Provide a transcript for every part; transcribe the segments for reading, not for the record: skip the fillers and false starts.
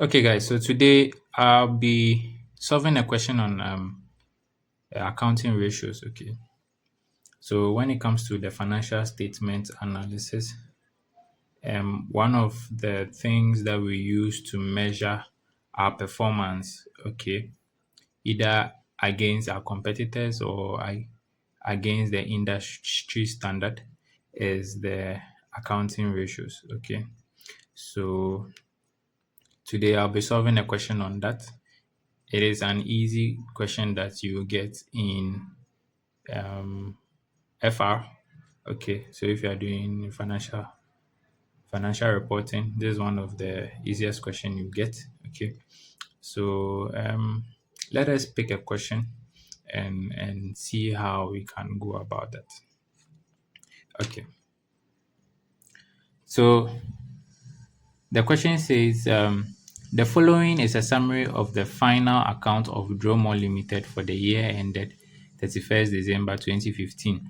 Okay, guys. So today I'll be solving a question on accounting ratios. Okay. So when it comes to the financial statement analysis, one of the things that we use to measure our performance, okay, either against our competitors or against the industry standard, is the accounting ratios. Okay. So today I'll be solving a question on that. It is an easy question that you get in um, FR. Okay, so if you are doing financial reporting, this is one of the easiest question you get. Okay, so let us pick a question and see how we can go about that. Okay, so the question says, the following is a summary of the final account of Dromo Limited for the year ended 31st December 2015.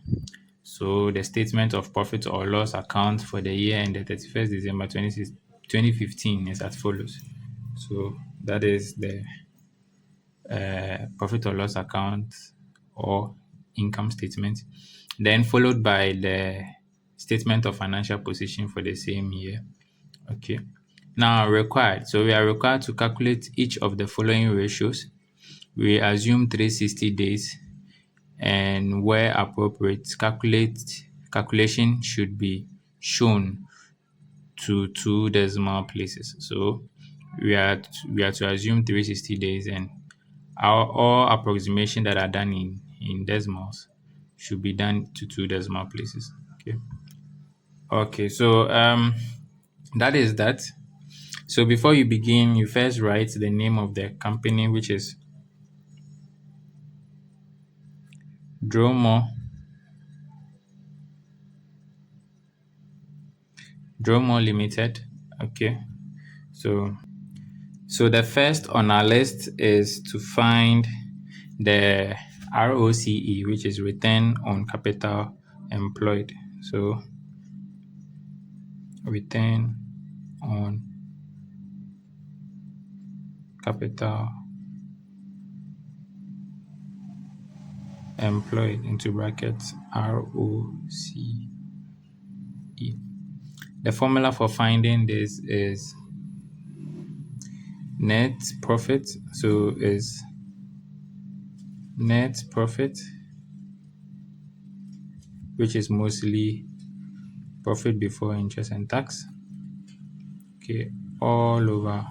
So the statement of profit or loss account for the year ended 31st December 2015 is as follows. So that is the profit or loss account or income statement, then followed by the statement of financial position for the same year. Okay. Now required. So we are required to calculate each of the following ratios. We assume 360 days, and where appropriate, calculation should be shown to two decimal places. So we are to assume 360 days, and all approximation that are done in decimals should be done to two decimal places. Okay. Okay. So that is that. So before you begin, you first write the name of the company, which is Dromo Limited. Okay. So the first on our list is to find the ROCE, which is return on capital employed. So return on capital employed into brackets ROCE. The formula for finding this is net profit. So is net profit, which is mostly profit before interest and tax. Okay, all over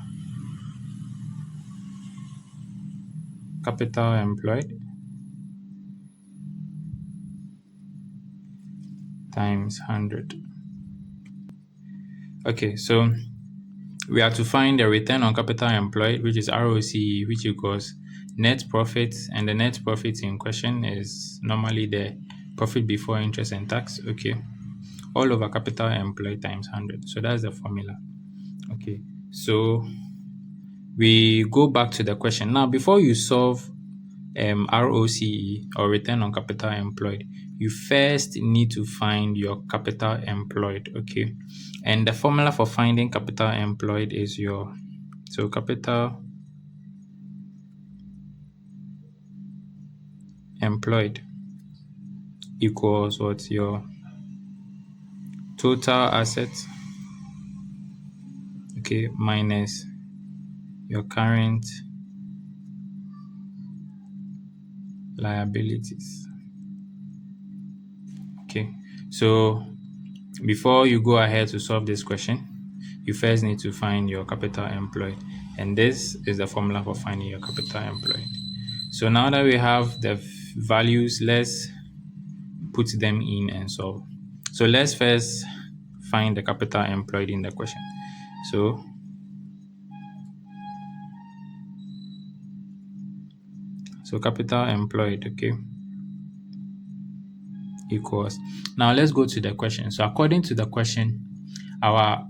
capital employed times 100. Okay, so we have to find the return on capital employed, which is ROCE, which equals net profit, and the net profit in question is normally the profit before interest and tax. Okay, all over capital employed times 100. So that's the formula. Okay, so we go back to the question. Now, before you solve ROCE or return on capital employed, you first need to find your capital employed. Okay, and the formula for finding capital employed is capital employed equals what's your total assets, okay, minus your current liabilities. Okay, so before you go ahead to solve this question, you first need to find your capital employed, and this is the formula for finding your capital employed. So now that we have the values, let's put them in and solve. So let's first find the capital employed in the question. So capital employed, okay, equals. Now let's go to the question. So according to the question, our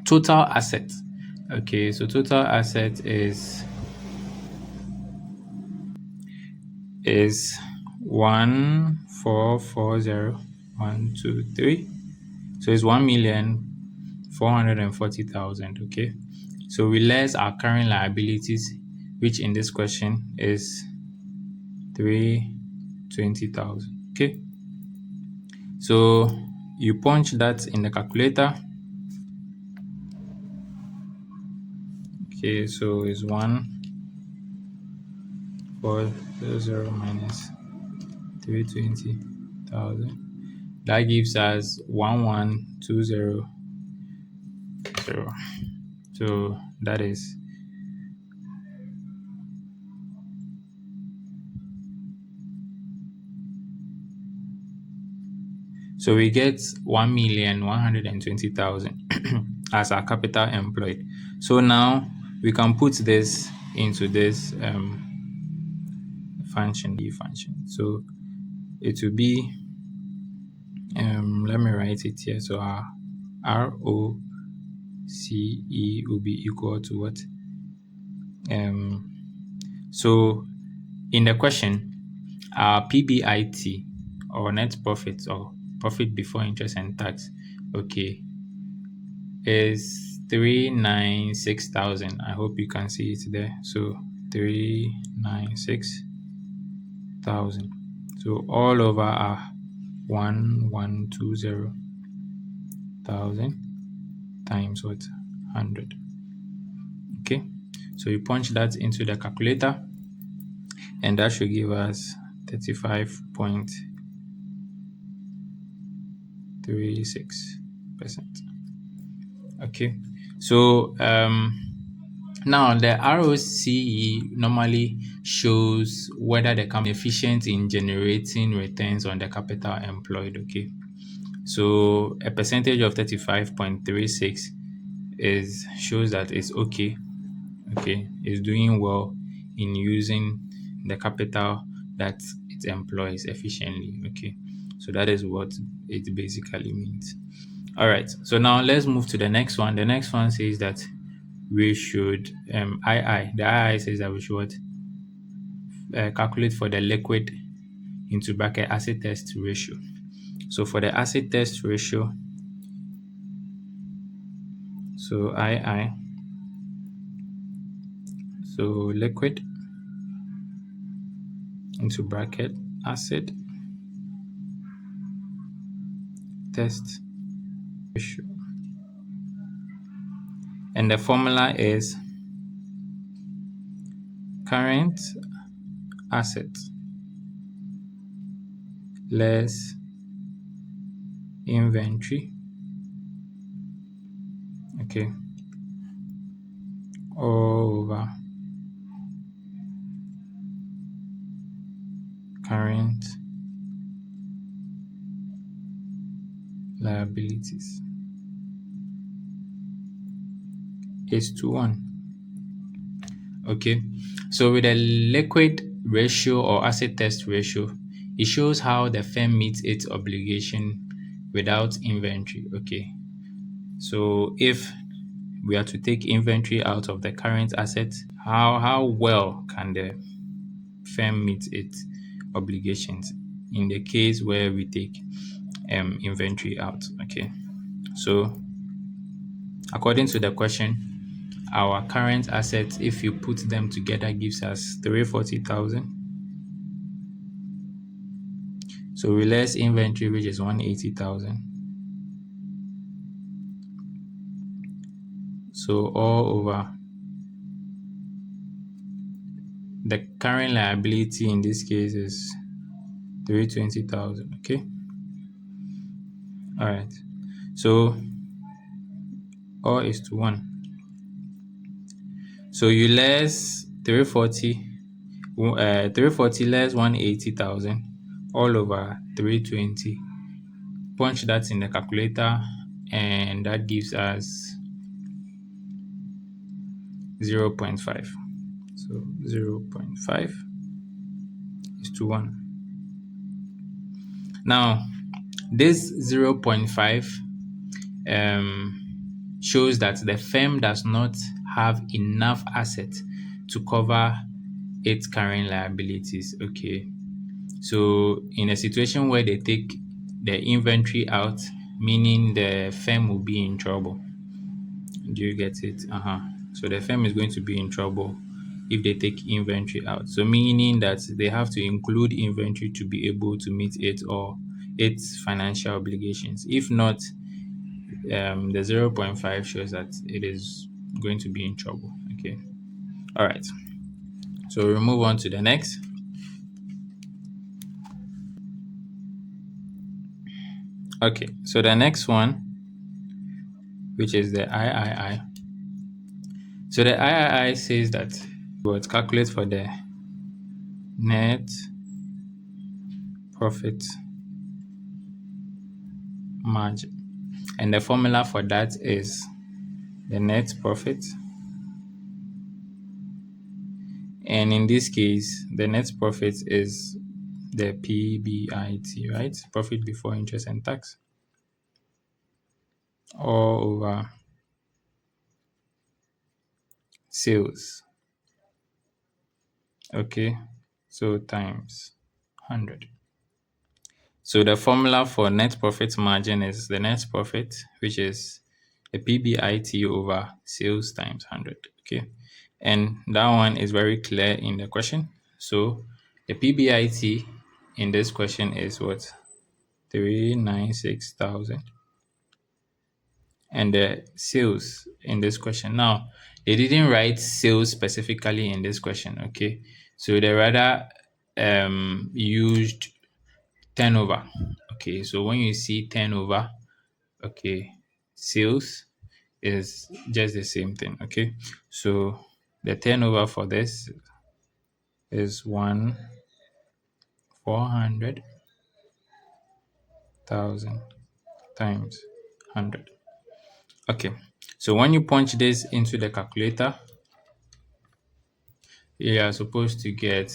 total asset, okay, so total asset is 1,440,123. So it's 1,440,123. 440,000. Okay. So we less our current liabilities, which in this question is 320,000. Okay. So you punch that in the calculator. Okay, so it's 1400 minus 320,000. That gives us 1120. So that is so we get 1,120,000 as our capital employed. So now we can put this into this function. So it will be let me write it here. So our ROCE will be equal to what? So in the question, our PBIT, or net profit, or profit before interest and tax, okay, is 396,000. I hope you can see it there. So 396,000. So all over are 1120,000 times what? 100. Okay, so you punch that into the calculator, and that should give us 35.36%. Okay, so now the ROCE normally shows whether the company is efficient in generating returns on the capital employed. Okay, so a percentage of 35.36 shows that it's okay. Okay, it's doing well in using the capital that it employs efficiently. Okay, so that is what it basically means. All right, so now let's move to the next one. The next one says that we should the II says that we should calculate for the liquid into bracket acid test ratio. So for the acid test ratio, so II, so liquid into bracket acid test ratio, and the formula is current asset less inventory, okay, all over current liabilities is to 1. Okay, so with a liquid ratio or asset test ratio, it shows how the firm meets its obligation without inventory. Okay, so if we are to take inventory out of the current asset, how well can the firm meet its obligations in the case where we take inventory out? Okay, so according to the question, our current assets, if you put them together, gives us 340,000. So we less inventory, which is 180,000. So all over the current liability in this case is 320,000. Okay. All right. So all is to 1. So you less 340 less 180,000 all over 320. Punch that in the calculator, and that gives us 0.5. So 0.5 is to 1. Now, this 0.5 shows that the firm does not have enough assets to cover its current liabilities. Okay, so in a situation where they take the inventory out, meaning the firm will be in trouble. Do you get it? So the firm is going to be in trouble if they take inventory out. So meaning that they have to include inventory to be able to meet it or its financial obligations. If not, the zero point 0.5 shows that it is going to be in trouble. Okay. All right. So we'll move on to the next. Okay. So the next one, which is the III. So the III says that what calculate for the net profit margin. And the formula for that is the net profit. And in this case, the net profit is the PBIT, right? Profit before interest and tax, all over sales. Okay, so times 100. So the formula for net profit margin is the net profit, which is the PBIT over sales times 100. Okay, and that one is very clear in the question. So the PBIT in this question is what? 396,000. And the sales in this question. Now, they didn't write sales specifically in this question, okay? So they rather used turnover. Okay, so when you see turnover, okay, sales is just the same thing, okay? So the turnover for this is 1,400,000 times 100. Okay, so when you punch this into the calculator, you are supposed to get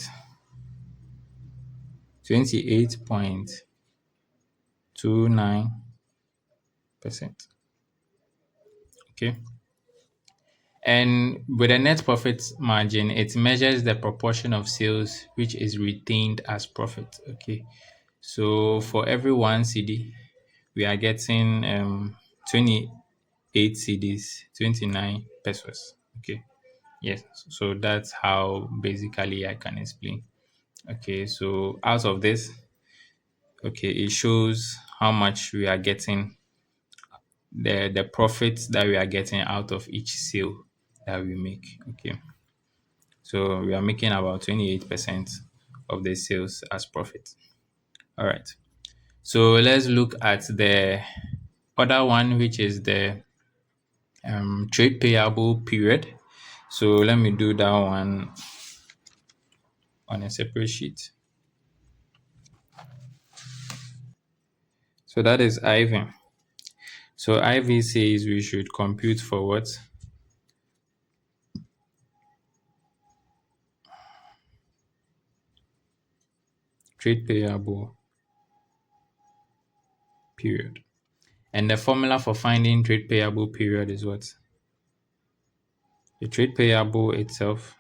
28.29%. Okay. And with a net profit margin, it measures the proportion of sales which is retained as profit. Okay. So for every one CD, we are getting 28 CDs, 29 pesos. Okay. Yes. So that's how basically I can explain. Okay. So out of this, okay, it shows how much we are getting, the profits that we are getting out of each sale that we make. Okay, so we are making about 28% of the sales as profit. All right, so let's look at the other one, which is the trade payable period. So let me do that one on a separate sheet. So that is IV. So IV says we should compute for what? Trade payable period. And the formula for finding trade payable period is what? The trade payable itself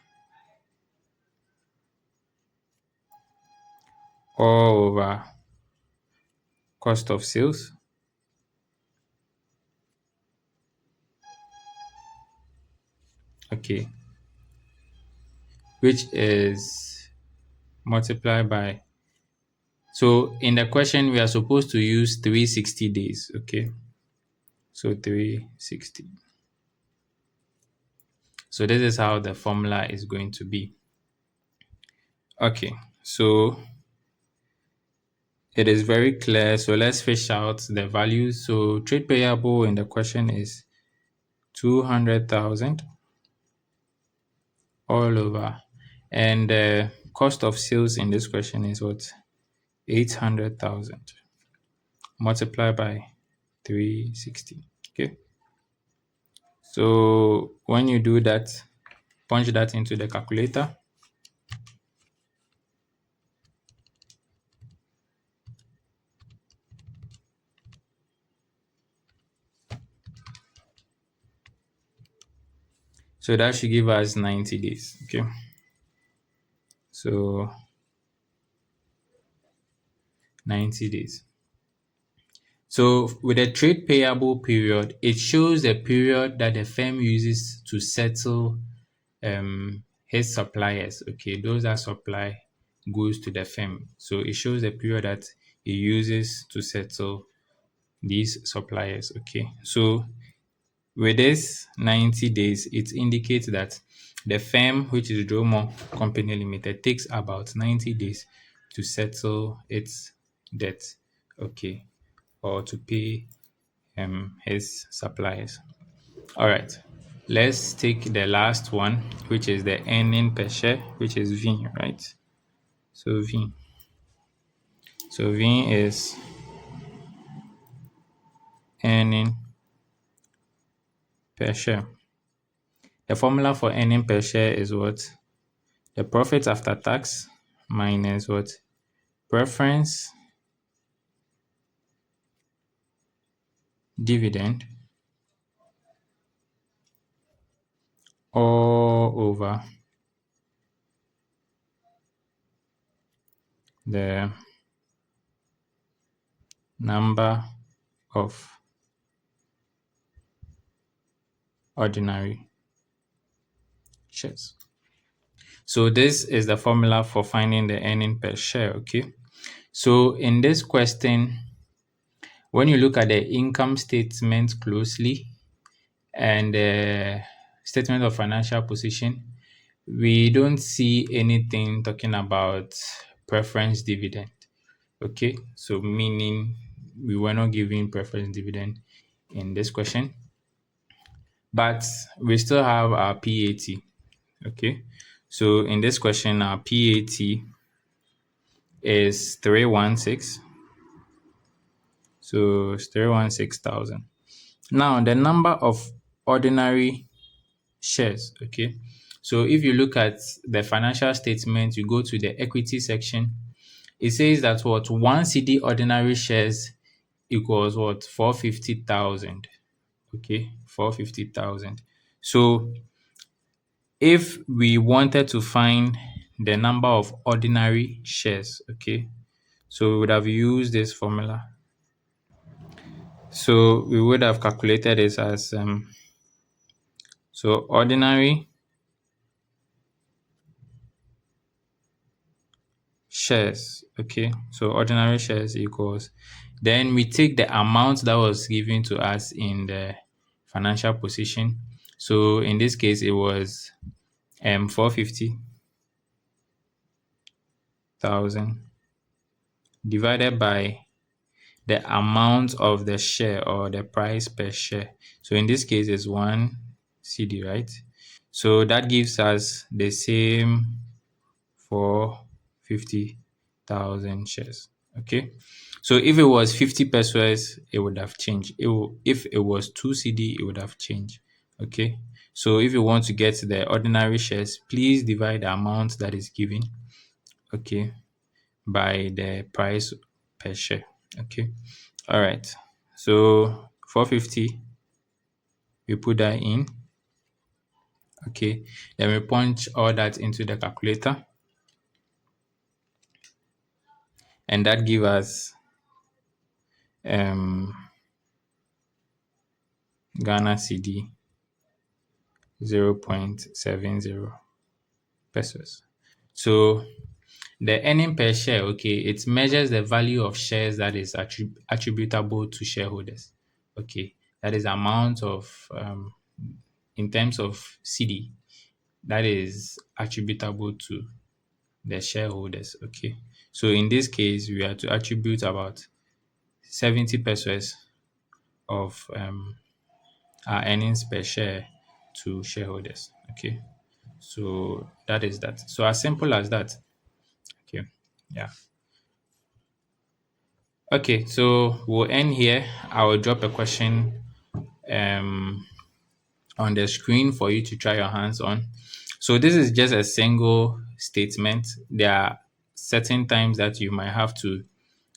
all over cost of sales. Okay. Which is multiplied by. So in the question, we are supposed to use 360 days. Okay. So 360. So this is how the formula is going to be. Okay. So it is very clear. So let's fish out the values. So trade payable in the question is 200,000 all over. And the cost of sales in this question is what? 800,000 multiplied by 360. Okay. So when you do that, punch that into the calculator. So that should give us 90 days. Okay. So 90 days. So with a trade payable period, it shows the period that the firm uses to settle his suppliers. Okay, those that supply goods to the firm. So it shows the period that he uses to settle these suppliers. Okay, so with this 90 days, it indicates that the firm, which is Dromo Company Limited, takes about 90 days to settle its debt. Okay, or to pay his suppliers. All right. Let's take the last one, which is the earning per share, which is V, right? So V. So V is earning per share. The formula for earning per share is what? The profit after tax minus what? Preference dividend all over the number of ordinary shares. So this is the formula for finding the earning per share, okay? So in this question, when you look at the income statement closely and the statement of financial position, we don't see anything talking about preference dividend. Okay, so meaning we were not giving preference dividend in this question, but we still have our PAT. Okay, so in this question, our PAT is 316. So it's 316,000. Now, the number of ordinary shares, okay? So if you look at the financial statement, you go to the equity section, it says that what 1 CD ordinary shares equals what 450,000. Okay, 450,000. So if we wanted to find the number of ordinary shares, okay, so we would have used this formula. So we would have calculated this as so ordinary shares. Okay, so ordinary shares equals, then we take the amount that was given to us in the financial position. So in this case, it was 450,000 divided by the amount of the share or the price per share. So in this case, it's 1 CD, right? So that gives us the same 450,000 shares. Okay. So if it was 50 pesos, it would have changed. If it was 2 CD, it would have changed. Okay. So if you want to get the ordinary shares, please divide the amount that is given, okay, by the price per share. Okay. All right. So 450, we put that in. Okay. Then we punch all that into the calculator. And that gives us Ghana CD 0.70 pesos. So the earning per share, okay, it measures the value of shares that is attributable to shareholders. Okay, that is amount of in terms of CD that is attributable to the shareholders. Okay, so in this case, we are to attribute about 70 pesos of our earnings per share to shareholders. Okay, so that is that. So as simple as that. Okay, yeah. Okay, so we'll end here. I will drop a question um, on the screen for you to try your hands on. So this is just a single statement. There are certain times that you might have to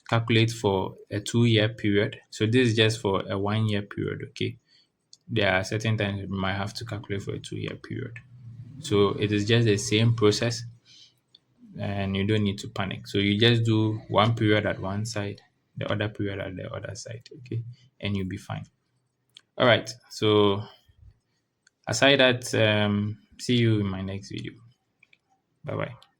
calculate for a 2-year period. So this is just for a 1-year period, okay? There are certain times you might have to calculate for a 2-year period. So it is just the same process and you don't need to panic. So you just do one period at one side the other period at the other side. Okay, and you'll be fine. All right. So aside that, see you in my next video. Bye bye.